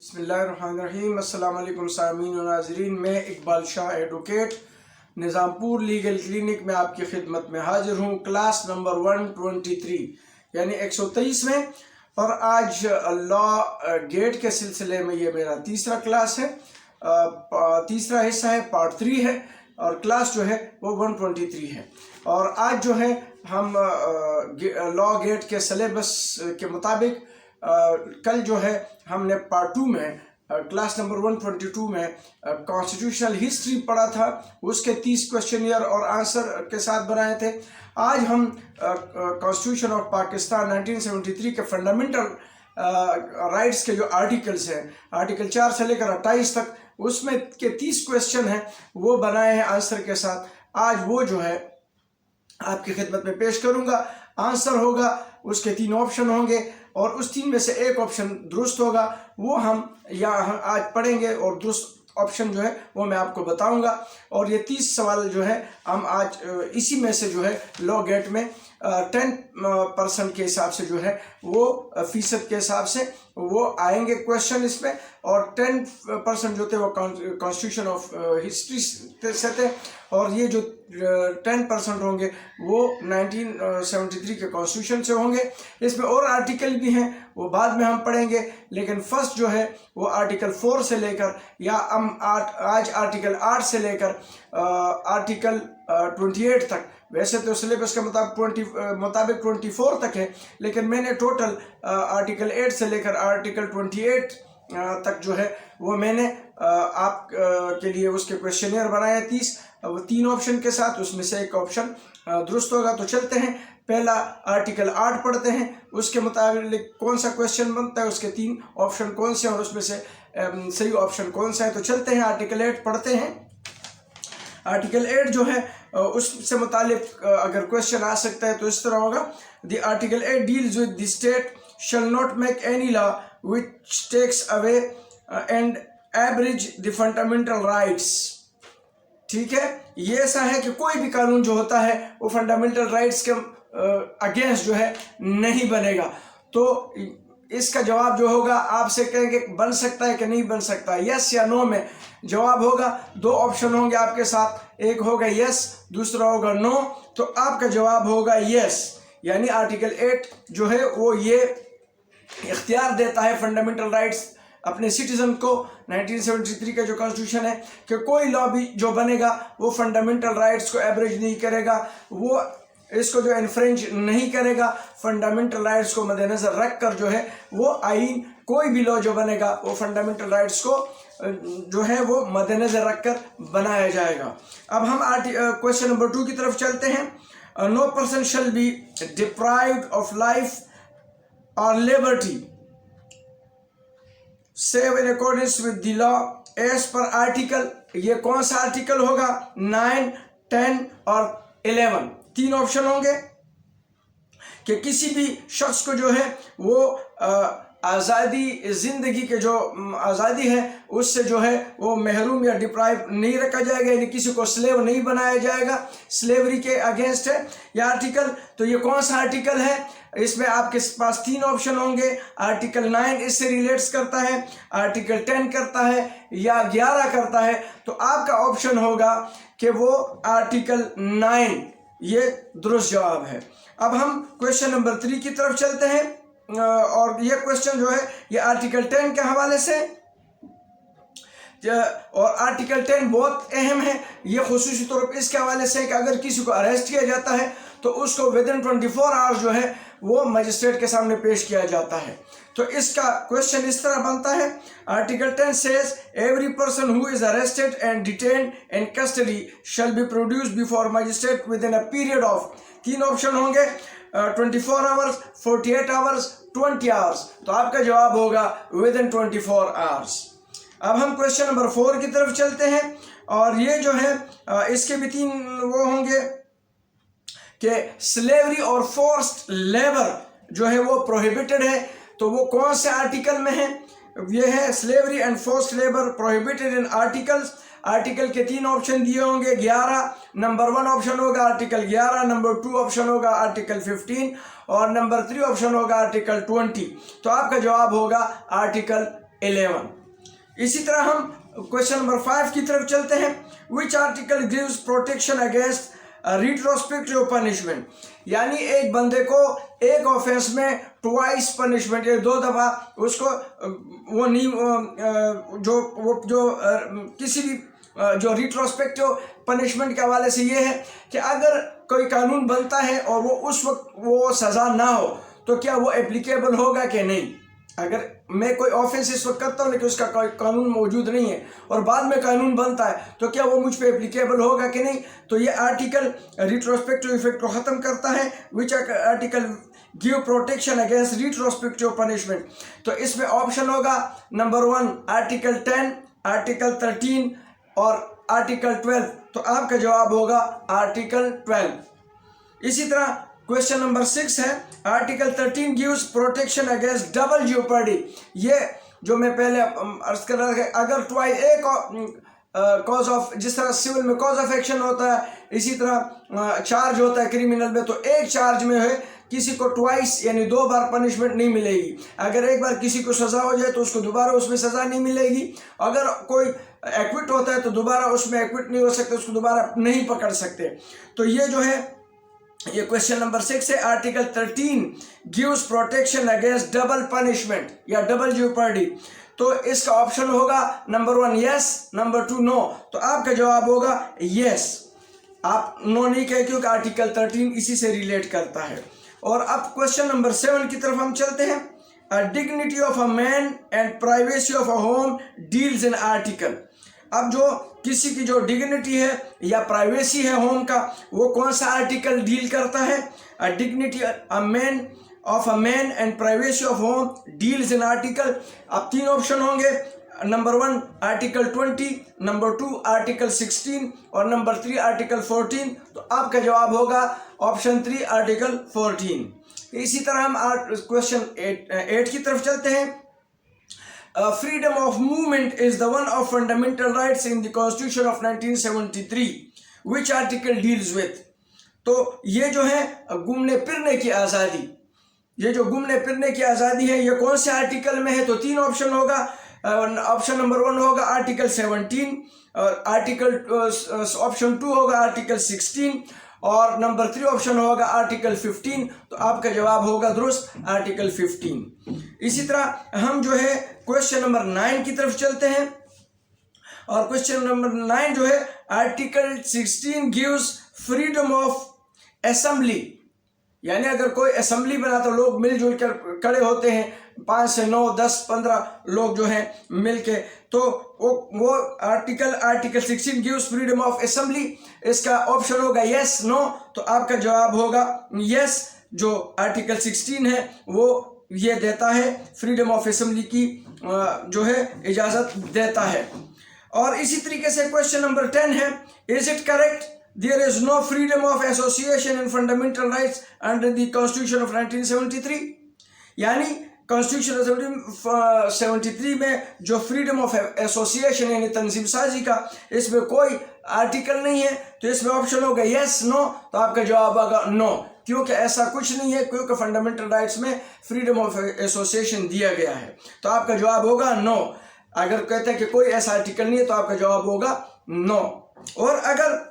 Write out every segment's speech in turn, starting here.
बिस्मिल्लाहिर्रहमानिर्रहीम। अस्सलाम वालेकुम सामीन व नाज़रीन। मैं Iqbal Shah advocate Nizampur legal clinic में आपकी खिदमत में हाजिर हूँ। क्लास नंबर 123 यानी 123 में, और आज लॉ गेट के सिलसिले में ये मेरा तीसरा क्लास है, तीसरा हिस्सा है, पार्ट 3 है, और क्लास जो है वो 123 है। और आज जो है हम लॉ गेट के सिलेबस के मुताबिक कल जो है हमने पार्ट 2 में क्लास नंबर 122 में कॉन्स्टिट्यूशनल हिस्ट्री पढ़ा था, उसके 30 क्वेश्चनियर और आंसर के साथ बनाए थे। आज हम कॉन्स्टिट्यूशन ऑफ पाकिस्तान 1973 के फंडामेंटल राइट्स के जो आर्टिकल्स हैं, आर्टिकल 4 से लेकर 28 तक, उसमें के 30 क्वेश्चन हैं वो बनाए हैं आंसर के साथ। आज वो जो है आपकी खिदमत में पेश करूंगा। आंसर होगा, उसके 3 ऑप्शन होंगे और उस 3 में से एक ऑप्शन दुरुस्त होगा, वो हम आज पढ़ेंगे, और दुरुस्त ऑप्शन जो है वो मैं आपको बताऊंगा। और ये 30 सवाल जो है हम आज इसी में से जो है लॉ गेट में 10% के हिसाब से जो है वो फीसद के हिसाब से वो आएंगे क्वेश्चन इसमें, और 10% जो थे वो कॉन्स्टिट्यूशन ऑफ हिस्ट्री से थे, और ये जो 10% होंगे वो 1973 के कॉन्स्टिट्यूशन से होंगे। इसमें और आर्टिकल भी हैं, वो बाद में हम पढ़ेंगे, लेकिन फर्स्ट जो है वो आर्टिकल 4 से लेकर, या हम आज आर्टिकल 8 से लेकर आर्टिकल 28 तक, वैसे तो सिलेबस के मुताबिक 24 तक है, लेकिन मैंने टोटल आर्टिकल 8 से लेकर आर्टिकल 28 तक जो है वो मैंने आप के लिए उसके क्वेश्चनियर बनाए 30, 3 ऑप्शन के साथ, उसमें से एक ऑप्शन दुरुस्त होगा। तो चलते हैं, पहला आर्टिकल 8 पढ़ते हैं, उसके मुताबिक कौन सा क्वेश्चन बनता है, उसके 3 ऑप्शन कौन से हैं और उसमें से सही ऑप्शन कौन सा है। तो चलते हैं, आर्टिकल 8 पढ़ते हैं। आर्टिकल 8 जो है उससे मुतालिक अगर क्वेश्चन आ सकता है तो इस तरह होगा, the article 8 deals with the state shall not make any law which takes away and abridge the fundamental rights. ठीक है, ये ऐसा है कि कोई भी कानून जो होता है वो फंडामेंटल राइट्स के अगेंस्ट जो है नहीं बनेगा। तो इसका जवाब जो होगा, आपसे कहेंगे बन सकता है कि नहीं बन सकता, यस या नो में जवाब होगा। 2 ऑप्शन होंगे आपके साथ, एक होगा यस, दूसरा होगा नो। तो आपका जवाब होगा यस, यानी आर्टिकल 8 जो है वो ये इख्तियार देता है फंडामेंटल राइट्स अपने सिटीजन को। 1973 का जो कॉन्स्टिट्यूशन है कि कोई लॉ भी जो बनेगा वो फंडामेंटल राइट्स को एवरेज नहीं करेगा, वो इसको जो इन्फ्रिंज नहीं करेगा। फंडामेंटल राइट्स को मद्देनजर रख कर जो है वो आइन, कोई भी लॉ जो बनेगा वो फंडामेंटल राइट्स को जो है वो मद्देनजर रख कर बनाया जाएगा। अब हम क्वेश्चन नंबर 2 की तरफ चलते हैं। No person shall be deprived of life और liberty save in accordance with the law as per article. ये कौन सा आर्टिकल होगा? 9, 10 और 11। 3 ऑप्शन होंगे कि किसी भी शख्स को जो है वो आज़ादी, ज़िंदगी के जो आज़ादी है उससे जो है वो महरूम या डिप्राइव नहीं रखा जाएगा, यानी किसी को स्लेव नहीं बनाया जाएगा, स्लेवरी के अगेंस्ट है यह आर्टिकल। तो ये कौन सा आर्टिकल है? इसमें आपके पास 3 ऑप्शन होंगे। आर्टिकल 9 इससे रिलेट्स करता है, आर्टिकल 10 करता है, या 11 करता है। तो आपका ऑप्शन होगा कि वो आर्टिकल 9, ये दुरुस्त जवाब है। अब हम क्वेश्चन नंबर 3 की तरफ चलते हैं, और यह क्वेश्चन जो है ये आर्टिकल 10 के हवाले से, और आर्टिकल 10 बहुत अहम है। ये खुसूसी तौर पर इसके हवाले से कि अगर किसी को अरेस्ट किया जाता है तो उसको विदिन 24 आवर्स जो है वो मजिस्ट्रेट के सामने पेश किया जाता है। तो इसका क्वेश्चन इस तरह बनता है, article 10 says every person who is arrested and detained in custody shall be produced before magistrate with in a period of. 3 option होंगे, 24 आवर्स, 48 आवर्स, 20 आवर्स। तो आपका जवाब होगा विद इन 24 आवर्स। अब हम क्वेश्चन नंबर 4 की तरफ चलते हैं, और ये जो है इसके भी 3 वो होंगे कि स्लेवरी और फोर्स्ड लेबर जो है वो प्रोहिबिटेड है। तो वो कौन से आर्टिकल में है? ये है slavery and forced labour prohibited in articles. Article के 3 ऑप्शन दिए होंगे, 11 नंबर 1 ऑप्शन होगा आर्टिकल 11, नंबर 2 ऑप्शन होगा आर्टिकल 15, और नंबर 3 ऑप्शन होगा आर्टिकल 20। तो आपका जवाब होगा आर्टिकल 11। इसी तरह हम क्वेश्चन नंबर 5 की तरफ चलते हैं। Which article gives protection against retrospective punishment, यानी एक बंदे को एक ऑफेंस में ट्वाइस पनिशमेंट, या 2 दफ़ा उसको वो नहीं जो किसी भी जो रिट्रोस्पेक्टिव पनिशमेंट के हवाले से ये है कि अगर कोई कानून बनता है और वो उस वक्त वो सज़ा ना हो तो क्या वो एप्लीकेबल होगा कि नहीं। अगर मैं कोई ऑफेंस इस वक्त करता हूँ लेकिन उसका कोई कानून मौजूद नहीं है और बाद में कानून बनता है तो क्या वो मुझ पे एप्लीकेबल होगा कि नहीं। तो ये आर्टिकल रिट्रोस्पेक्टिव इफेक्ट को ख़त्म करता है। Which article give protection against retrospective punishment, तो इसमें ऑप्शन होगा नंबर 1 आर्टिकल 10, आर्टिकल 13 और आर्टिकल 12। तो आपका जवाब होगा आर्टिकल 12। इसी तरह क्वेश्चन नंबर 6 है, article 13 gives protection against double jeopardy. ये जो मैं पहले अर्ज कर रहा था, अगर ट्वाइस एक कॉज ऑफ, जिस तरह सिविल में कॉज ऑफ एक्शन होता है इसी तरह चार्ज होता है क्रिमिनल में, तो एक चार्ज में है किसी को ट्वाइस यानी 2 बार पनिशमेंट नहीं मिलेगी। अगर एक बार किसी को सज़ा हो जाए तो उसको दोबारा उसमें सज़ा नहीं मिलेगी। अगर कोई एक्विट होता है तो दोबारा उसमें एक्विट नहीं हो सकते, उसको दोबारा नहीं पकड़ सकते। तो ये जो है ये क्वेश्चन नंबर 6 है, article 13 gives protection against double punishment या डबल ज्योपर्डी। तो इसका ऑप्शन होगा नंबर 1 यस, नंबर 2 नो। तो आपका जवाब होगा यस। आप नो नहीं कहे क्योंकि आर्टिकल 13 इसी से रिलेट करता है। और अब क्वेश्चन नंबर 7 की तरफ हम चलते हैं। अ dignity of a man and privacy of a home deals in article. अब जो किसी की जो डिग्निटी है या प्राइवेसी है होम का, वो कौन सा आर्टिकल डील करता है। अ dignity of a man and privacy of home deals in article. अब 3 ऑप्शन होंगे, नंबर 1 आर्टिकल 20, नंबर 2 आर्टिकल 16 और नंबर 3 आर्टिकल 14। तो आपका जवाब होगा ऑप्शन 3 आर्टिकल 14। इसी तरह हम क्वेश्चन 8 की तरफ चलते हैं। Freedom of movement is the one of fundamental rights in the constitution of 1973 which article deals with. तो ये जो है घूमने फिरने की आज़ादी, ये जो घूमने फिरने की आज़ादी है ये कौन से आर्टिकल में है। तो 3 ऑप्शन होगा। ऑप्शन नंबर 1 होगा आर्टिकल 17 और ऑप्शन 2 होगा आर्टिकल 16 और नंबर 3 ऑप्शन होगा आर्टिकल 15। तो आपका जवाब होगा दुरुस्त आर्टिकल 15। इसी तरह हम जो है क्वेश्चन नंबर 9 की तरफ चलते हैं। और क्वेश्चन नंबर 9 जो है article 16 gives freedom of assembly, यानी अगर कोई असेंबली बना तो लोग मिलजुल कर खड़े होते हैं, 5 से 9, 10, 15 लोग जो हैं मिल के, तो वो article 16 gives freedom of assembly. इसका ऑप्शन होगा यस, नो। तो आपका जवाब होगा यस। जो आर्टिकल 16 है वो ये देता है फ्रीडम ऑफ असेंबली की जो है इजाज़त देता है। और इसी तरीके से क्वेश्चन नंबर 10 है, is it correct there is no freedom of association and fundamental rights under the Constitution of 1973। यानी कॉन्स्टिट्यूशन 73 में जो फ्रीडम ऑफ एसोसिएशन यानी तंजीम साजी का, इसमें कोई आर्टिकल नहीं है। तो इसमें ऑप्शन होगा यस, नो। तो आपका जवाब होगा नो, क्योंकि ऐसा कुछ नहीं है, क्योंकि फंडामेंटल राइट्स में फ्रीडम ऑफ एसोसिएशन दिया गया है। तो आपका जवाब होगा नो। अगर कहते हैं कि कोई ऐसा आर्टिकल नहीं है तो आपका जवाब होगा नो। और अगर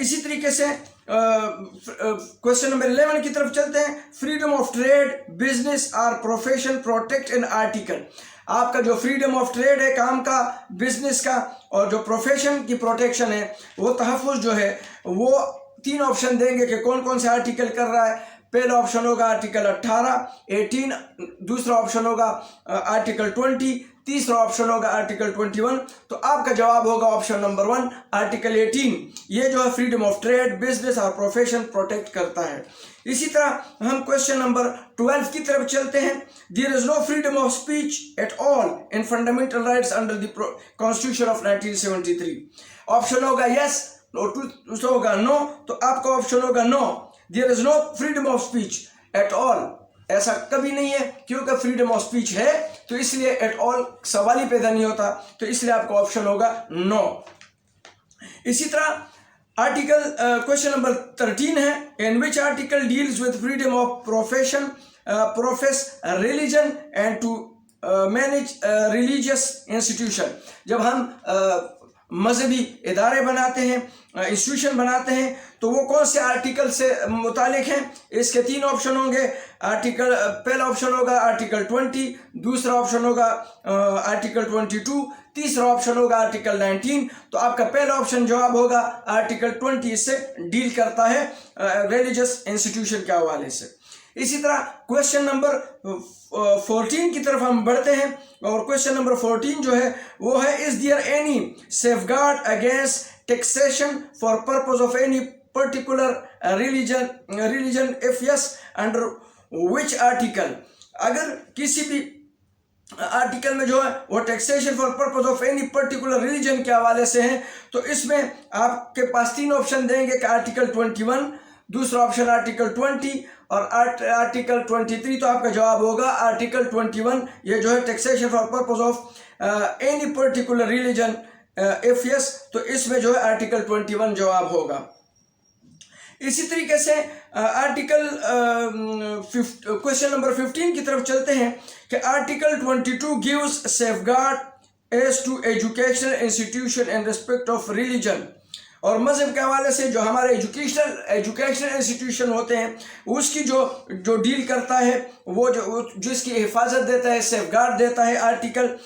इसी तरीके से क्वेश्चन नंबर 11 की तरफ चलते हैं। फ्रीडम ऑफ ट्रेड, बिजनेस और प्रोफेशन प्रोटेक्ट इन आर्टिकल। आपका जो फ्रीडम ऑफ ट्रेड है काम का, बिजनेस का, और जो प्रोफेशन की प्रोटेक्शन है वो तहफ़्फ़ुज़ जो है वो 3 ऑप्शन देंगे कि कौन कौन से आर्टिकल कर रहा है। पहला ऑप्शन होगा आर्टिकल 18, 18, दूसरा ऑप्शन होगा आर्टिकल 20, तीसरा ऑप्शन होगा आर्टिकल 21। तो आपका जवाब होगा ऑप्शन नंबर 1 आर्टिकल 18। ये जो है फ्रीडम ऑफ ट्रेड, बिजनेस और प्रोफेशन प्रोटेक्ट करता है। इसी तरह हम क्वेश्चन नंबर 12 की तरफ चलते हैं। There is no freedom of speech at all in fundamental rights under the constitution of 1973। Option होगा यस और दूसरा होगा नो। तो आपका ऑप्शन होगा no, there is no freedom of speech at all. ऐसा कभी नहीं है, क्योंकि फ्रीडम ऑफ स्पीच है तो इसलिए एट ऑल सवाल ही पैदा नहीं होता। तो इसलिए आपका ऑप्शन होगा नो। इसी तरह आर्टिकल क्वेश्चन नंबर 13 है, in which article deals with freedom of profession, profess religion and to manage religious institution, जब हम मजहबी इदारे बनाते हैं, इंस्टीट्यूशन बनाते हैं, तो वो कौन से आर्टिकल से मुतालिक हैं? इसके 3 ऑप्शन होंगे। पहला ऑप्शन होगा आर्टिकल 20, दूसरा ऑप्शन होगा आर्टिकल 22, तीसरा ऑप्शन होगा आर्टिकल 19। तो आपका पहला ऑप्शन जवाब होगा आर्टिकल 20, इससे डील करता है रिलीजियस इंस्टीट्यूशन के हवाले से। इसी तरह क्वेश्चन नंबर 14 की तरफ हम बढ़ते हैं, और क्वेश्चन नंबर 14 जो है वो है, is there any safeguard against taxation for purpose of any particular religion, if yes under which article? अगर किसी भी आर्टिकल में जो है वो taxation for purpose of any particular religion के हवाले से है, तो इसमें आपके पास 3 ऑप्शन देंगे कि आर्टिकल 21, दूसरा ऑप्शन आर्टिकल 20 और आर्टिकल 23। तो आपका जवाब होगा आर्टिकल 21, ये जो है taxation for purpose of any particular religion, if yes, तो इसमें जो है आर्टिकल 21 जवाब होगा। इसी तरीके से आर्टिकल क्वेश्चन नंबर 15 की तरफ चलते हैं कि article 22 gives safeguard as to educational institution in respect of religion, और मज़हब के हवाले से जो हमारे एजुकेशनल इंस्टीट्यूशन होते हैं उसकी जो डील करता है, वो जिसकी हिफाजत देता है, सेफगार्ड देता है आर्टिकल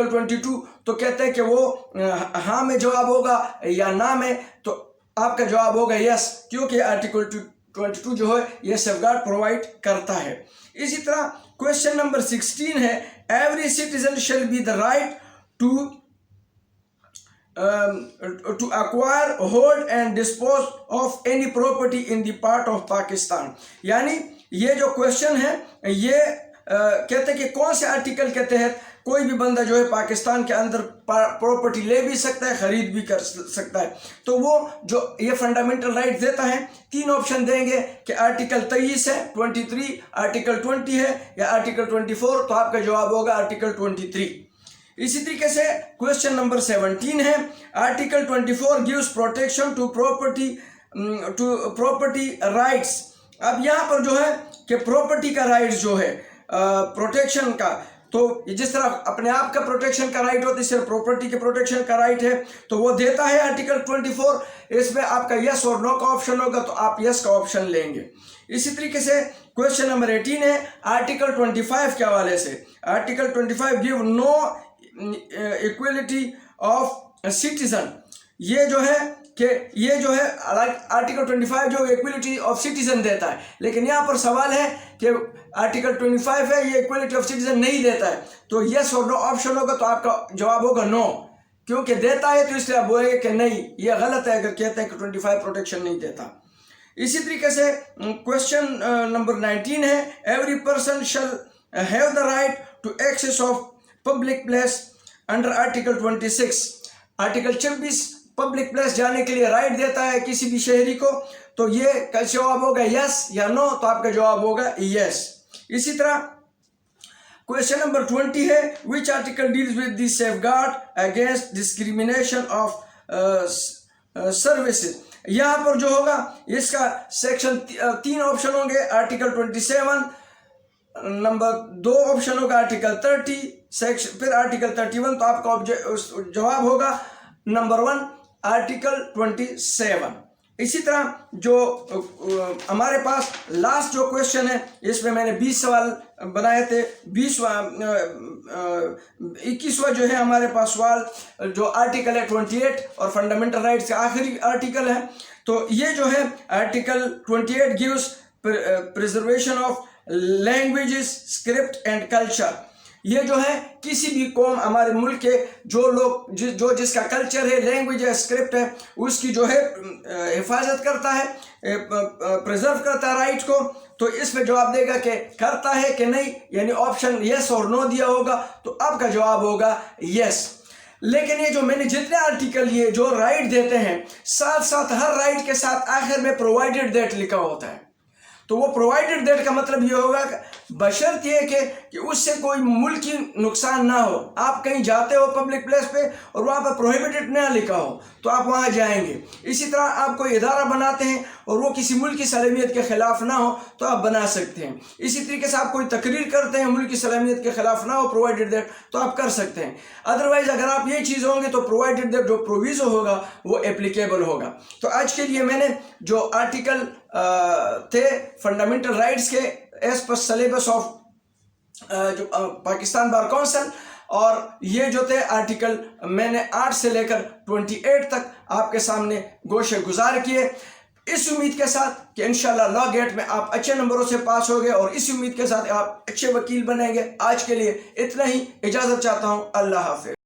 22, तो कहते हैं कि वो हाँ में जवाब होगा या ना में। तो आपका जवाब होगा यस, क्योंकि आर्टिकल 22 जो है ये सेफगार्ड प्रोवाइड करता है। इसी तरह क्वेश्चन नंबर 16 है, every citizen shall be the right to acquire, hold and dispose of any property in the part of Pakistan। यानी ये जो क्वेश्चन है ये कहते हैं कि कौन से आर्टिकल के तहत कोई भी बंदा जो है पाकिस्तान के अंदर प्रॉपर्टी ले भी सकता है, खरीद भी कर सकता है। तो वो जो ये फंडामेंटल राइट देता है, 3 ऑप्शन देंगे कि आर्टिकल 23 है, 23, आर्टिकल 20 है या आर्टिकल 24। तो आपका जवाब होगा आर्टिकल 23। इसी तरीके से क्वेश्चन नंबर 17 है, article 24 gives protection to property rights. अब यहाँ पर जो है कि प्रॉपर्टी का राइट्स जो है प्रोटेक्शन का, तो जिस तरह अपने आप का प्रोटेक्शन का राइट होता है, इस तरह प्रॉपर्टी के प्रोटेक्शन का राइट है, तो वो देता है आर्टिकल 24। इसमें आपका यस और नो का ऑप्शन होगा, तो आप यस का ऑप्शन लेंगे। इसी तरीके से क्वेश्चन नंबर 18 है, आर्टिकल 25 के हवाले से, article 25 give no equality of citizen. ये जो है कि ये जो है आर्टिकल 25 जो इक्वलिटी ऑफ सिटीजन देता है, लेकिन यहाँ पर सवाल है कि आर्टिकल 25 है ये इक्वलिटी ऑफ सिटीजन नहीं देता है, तो यस और नो ऑप्शन होगा, तो आपका जवाब होगा नो, क्योंकि देता है तो इसलिए आप बोलेंगे कि नहीं ये गलत है अगर कहते हैं कि 25 प्रोटेक्शन नहीं देता। इसी तरीके से क्वेश्चन नंबर 19 है, every person shall have the right to access of public place under article 26। Article 26 public place जाने के लिए राइट देता है किसी भी शहरी को, तो ये का जवाब होगा यस या नो, तो आपका जवाब होगा यस। इसी तरह क्वेश्चन नंबर 20 है, विच article deals with the safeguard against discrimination of services. यहाँ पर जो होगा इसका सेक्शन 3 ऑप्शन होंगे, आर्टिकल 27, नंबर 2 ऑप्शन होगा आर्टिकल 30 सेक्शन, फिर आर्टिकल 31। तो आपका जवाब होगा नंबर 1 आर्टिकल 27। इसी तरह जो हमारे पास लास्ट जो क्वेश्चन है, इसमें मैंने 20 सवाल बनाए थे, 21वां जो है हमारे पास सवाल जो आर्टिकल है 28 और फंडामेंटल राइट्स का आखिरी आर्टिकल है। तो ये जो है article 28 gives preservation of languages, script and culture. ये जो है किसी भी कौम, हमारे मुल्क के जो लोग जो जिसका कल्चर है, लैंग्वेज है, स्क्रिप्ट है, उसकी जो है हिफाजत करता है, प्रिजर्व करता है राइट को। तो इसमें जवाब देगा कि करता है कि नहीं, यानी ऑप्शन यस और नो दिया होगा, तो आपका जवाब होगा यस। लेकिन ये जो मैंने जितने आर्टिकल ये जो राइट देते हैं, साथ साथ हर राइट के साथ आखिर में प्रोवाइडेड दैट लिखा होता है। तो वो प्रोवाइडेड दैट का मतलब ये होगा बशर्त ये कि उससे कोई मुल्की नुकसान ना हो। आप कहीं जाते हो पब्लिक प्लेस पे और वहाँ पर प्रोहिबिटेड ना लिखा हो तो आप वहाँ जाएंगे। इसी तरह आप कोई इदारा बनाते हैं और वो किसी मुल्क की सलामियत के ख़िलाफ़ ना हो तो आप बना सकते हैं। इसी तरीके से आप कोई तकरीर करते हैं मुल्क की सलामियत के ख़िलाफ़ ना हो प्रोवाइडेड दैट तो आप कर सकते हैं। अदरवाइज़ अगर आप ये चीज़ होंगे तो प्रोवाइडेड दैट जो प्रोविज़ो होगा वो एप्लीकेबल होगा। तो आज के लिए मैंने जो आर्टिकल थे फंडामेंटल राइट्स के एज पर सिलेबस ऑफ जो पाकिस्तान बार काउंसिल, और ये जो थे आर्टिकल मैंने 8 से लेकर 28 तक आपके सामने गोशे गुजार किए, इस उम्मीद के साथ कि इंशाल्लाह लॉ गेट में आप अच्छे नंबरों से पास होंगे और इस उम्मीद के साथ आप अच्छे वकील बनेंगे। आज के लिए इतना ही, इजाज़त चाहता हूँ। अल्लाह हाफ़िज़।